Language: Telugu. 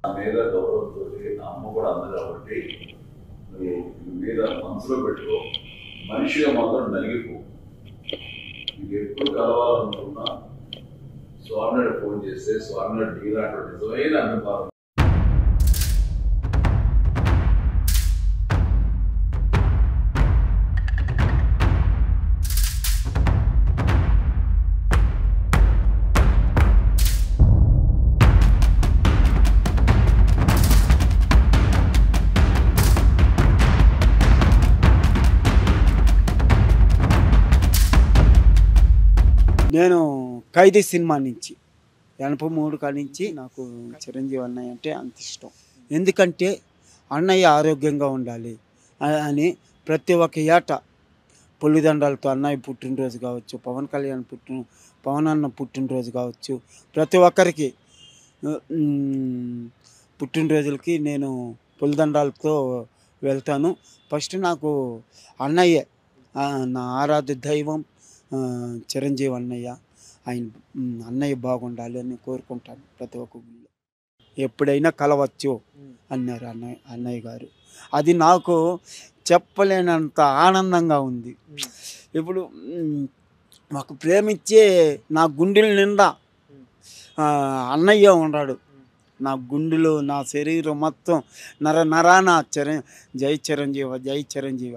నా మీద గౌరవంతో నా అమ్మ కూడా అంది కాబట్టి నువ్వు మీద మనసులో పెట్టుకో, మనిషిగా మాత్రం నలిగిపో. నీకు ఎప్పుడు కలవాలనుకున్నా స్వామినాడు ఫోన్ చేస్తే స్వామినాడు నీలాంటి నిజమైన అభిమానం. నేను ఖైదీ సినిమా నుంచి 83 కాడి నుంచి నాకు చిరంజీవి అన్నయ్య అంటే అంత ఇష్టం. ఎందుకంటే అన్నయ్య ఆరోగ్యంగా ఉండాలి అని ప్రతి ఒక్క ఏట పులిదండాలతో అన్నయ్య పుట్టినరోజు కావచ్చు, పవన్ అన్న పుట్టినరోజు కావచ్చు, ప్రతి ఒక్కరికి పుట్టినరోజులకి నేను పులిదండాలతో వెళ్తాను. ఫస్ట్ నాకు అన్నయ్యే నా ఆరాధ్య దైవం. చిరంజీవి అన్నయ్య, ఆయన అన్నయ్య బాగుండాలి అని కోరుకుంటాను. ప్రతి ఒక్క గుళ్ళు ఎప్పుడైనా కలవచ్చు అన్నారు అన్నయ్య గారు. అది నాకు చెప్పలేనంత ఆనందంగా ఉంది. ఇప్పుడు మాకు ప్రేమించే నా గుండెల నిండా అన్నయ్య ఉన్నాడు. నా గుండెలో, నా శరీరం మొత్తం నరాన జై చిరంజీవి, జై చిరంజీవి.